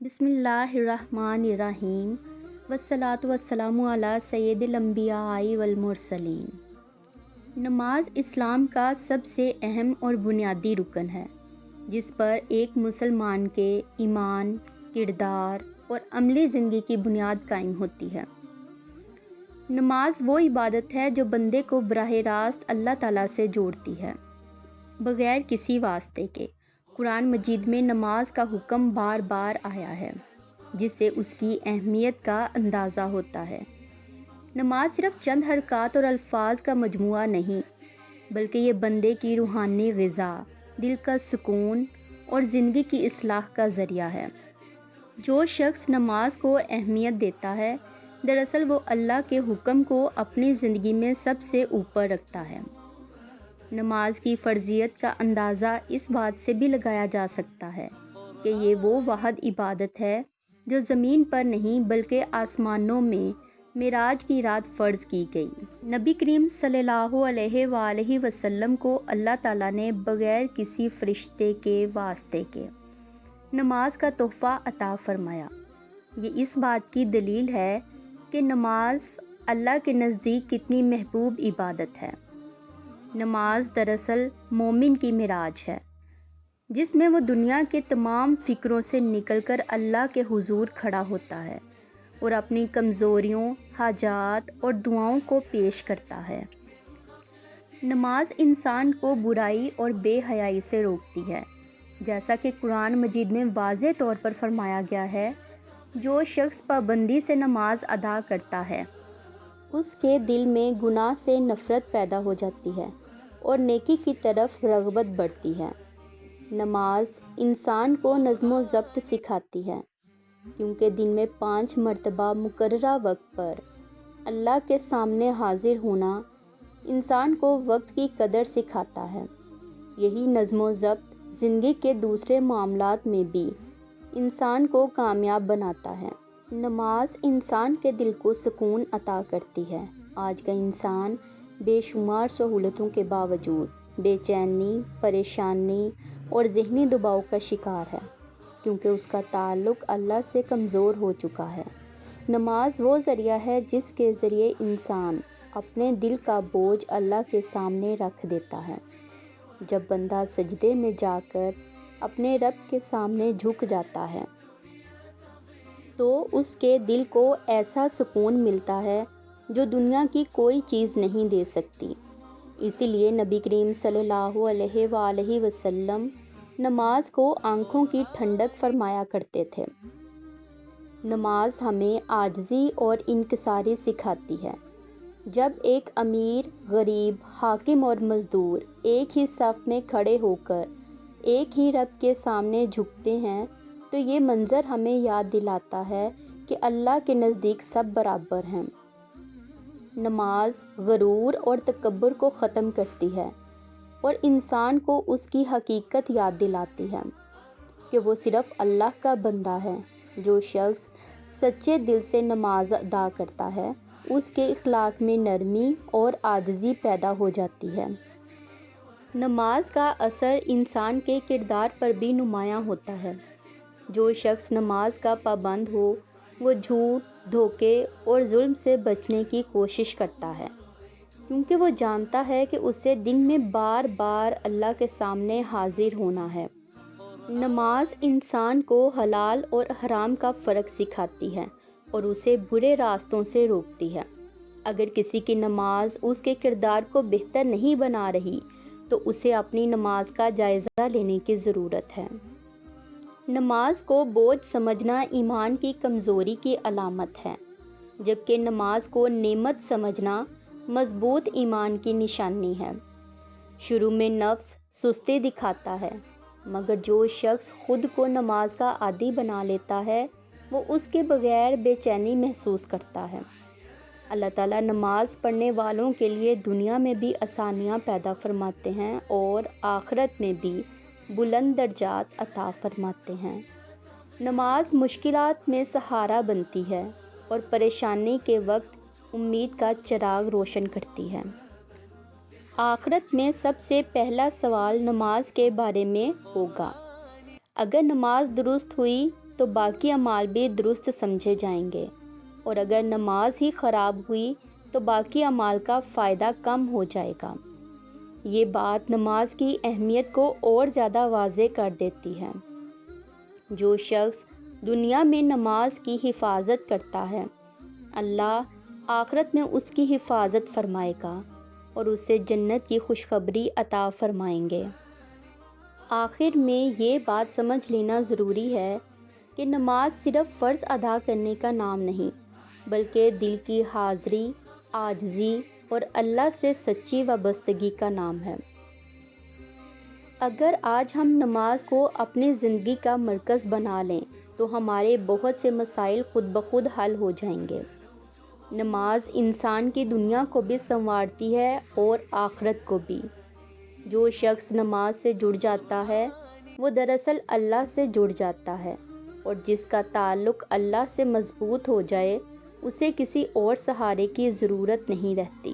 بسم اللہ الرحمن الرحیم والصلاۃ والسلام علی سید الانبیاء والمرسلین۔ نماز اسلام کا سب سے اہم اور بنیادی رکن ہے، جس پر ایک مسلمان کے ایمان، کردار اور عملی زندگی کی بنیاد قائم ہوتی ہے۔ نماز وہ عبادت ہے جو بندے کو براہ راست اللہ تعالیٰ سے جوڑتی ہے، بغیر کسی واسطے کے۔ قرآن مجید میں نماز کا حکم بار بار آیا ہے، جس سے اس کی اہمیت کا اندازہ ہوتا ہے۔ نماز صرف چند حرکات اور الفاظ کا مجموعہ نہیں، بلکہ یہ بندے کی روحانی غذا، دل کا سکون اور زندگی کی اصلاح کا ذریعہ ہے۔ جو شخص نماز کو اہمیت دیتا ہے، دراصل وہ اللہ کے حکم کو اپنی زندگی میں سب سے اوپر رکھتا ہے۔ نماز کی فرضیت کا اندازہ اس بات سے بھی لگایا جا سکتا ہے کہ یہ وہ واحد عبادت ہے جو زمین پر نہیں بلکہ آسمانوں میں معراج کی رات فرض کی گئی۔ نبی کریم صلی اللہ علیہ وآلہ وسلم کو اللہ تعالیٰ نے بغیر کسی فرشتے کے واسطے کے نماز کا تحفہ عطا فرمایا۔ یہ اس بات کی دلیل ہے کہ نماز اللہ کے نزدیک کتنی محبوب عبادت ہے۔ نماز دراصل مومن کی معراج ہے، جس میں وہ دنیا کے تمام فکروں سے نکل کر اللہ کے حضور کھڑا ہوتا ہے اور اپنی کمزوریوں، حاجات اور دعاؤں کو پیش کرتا ہے۔ نماز انسان کو برائی اور بے حیائی سے روکتی ہے، جیسا کہ قرآن مجید میں واضح طور پر فرمایا گیا ہے۔ جو شخص پابندی سے نماز ادا کرتا ہے، اس کے دل میں گناہ سے نفرت پیدا ہو جاتی ہے اور نیکی کی طرف رغبت بڑھتی ہے۔ نماز انسان کو نظم و ضبط سکھاتی ہے، کیونکہ دن میں 5 مرتبہ مقررہ وقت پر اللہ کے سامنے حاضر ہونا انسان کو وقت کی قدر سکھاتا ہے۔ یہی نظم و ضبط زندگی کے دوسرے معاملات میں بھی انسان کو کامیاب بناتا ہے۔ نماز انسان کے دل کو سکون عطا کرتی ہے۔ آج کا انسان بے شمار سہولتوں کے باوجود بے چینی، پریشانی اور ذہنی دباؤ کا شکار ہے، کیونکہ اس کا تعلق اللہ سے کمزور ہو چکا ہے۔ نماز وہ ذریعہ ہے جس کے ذریعے انسان اپنے دل کا بوجھ اللہ کے سامنے رکھ دیتا ہے۔ جب بندہ سجدے میں جا کر اپنے رب کے سامنے جھک جاتا ہے، تو اس کے دل کو ایسا سکون ملتا ہے جو دنیا کی کوئی چیز نہیں دے سکتی۔ اسی لیے نبی کریم صلی اللہ علیہ وآلہ وسلم نماز کو آنکھوں کی ٹھنڈک فرمایا کرتے تھے۔ نماز ہمیں عاجزی اور انکساری سکھاتی ہے۔ جب ایک امیر، غریب، حاکم اور مزدور ایک ہی صف میں کھڑے ہو کر ایک ہی رب کے سامنے جھکتے ہیں، تو یہ منظر ہمیں یاد دلاتا ہے کہ اللہ کے نزدیک سب برابر ہیں۔ نماز غرور اور تکبر کو ختم کرتی ہے اور انسان کو اس کی حقیقت یاد دلاتی ہے کہ وہ صرف اللہ کا بندہ ہے۔ جو شخص سچے دل سے نماز ادا کرتا ہے، اس کے اخلاق میں نرمی اور عاجزی پیدا ہو جاتی ہے۔ نماز کا اثر انسان کے کردار پر بھی نمایاں ہوتا ہے۔ جو شخص نماز کا پابند ہو، وہ جھوٹ، دھوکے اور ظلم سے بچنے کی کوشش کرتا ہے، کیونکہ وہ جانتا ہے کہ اسے دن میں بار بار اللہ کے سامنے حاضر ہونا ہے۔ نماز انسان کو حلال اور حرام کا فرق سکھاتی ہے اور اسے برے راستوں سے روکتی ہے۔ اگر کسی کی نماز اس کے کردار کو بہتر نہیں بنا رہی، تو اسے اپنی نماز کا جائزہ لینے کی ضرورت ہے۔ نماز کو بوجھ سمجھنا ایمان کی کمزوری کی علامت ہے، جبکہ نماز کو نعمت سمجھنا مضبوط ایمان کی نشانی ہے۔ شروع میں نفس سستی دکھاتا ہے، مگر جو شخص خود کو نماز کا عادی بنا لیتا ہے، وہ اس کے بغیر بے چینی محسوس کرتا ہے۔ اللہ تعالیٰ نماز پڑھنے والوں کے لیے دنیا میں بھی آسانیاں پیدا فرماتے ہیں اور آخرت میں بھی بلند درجات عطا فرماتے ہیں۔ نماز مشکلات میں سہارا بنتی ہے اور پریشانی کے وقت امید کا چراغ روشن کرتی ہے۔ آخرت میں سب سے پہلا سوال نماز کے بارے میں ہوگا۔ اگر نماز درست ہوئی تو باقی اعمال بھی درست سمجھے جائیں گے، اور اگر نماز ہی خراب ہوئی تو باقی اعمال کا فائدہ کم ہو جائے گا۔ یہ بات نماز کی اہمیت کو اور زیادہ واضح کر دیتی ہے۔ جو شخص دنیا میں نماز کی حفاظت کرتا ہے، اللہ آخرت میں اس کی حفاظت فرمائے گا اور اسے جنت کی خوشخبری عطا فرمائیں گے۔ آخر میں یہ بات سمجھ لینا ضروری ہے کہ نماز صرف فرض ادا کرنے کا نام نہیں، بلکہ دل کی حاضری، عاجزی اور اللہ سے سچی وابستگی کا نام ہے۔ اگر آج ہم نماز کو اپنی زندگی کا مرکز بنا لیں تو ہمارے بہت سے مسائل خود بخود حل ہو جائیں گے۔ نماز انسان کی دنیا کو بھی سنوارتی ہے اور آخرت کو بھی۔ جو شخص نماز سے جڑ جاتا ہے وہ دراصل اللہ سے جڑ جاتا ہے، اور جس کا تعلق اللہ سے مضبوط ہو جائے اسے کسی اور سہارے کی ضرورت نہیں رہتی۔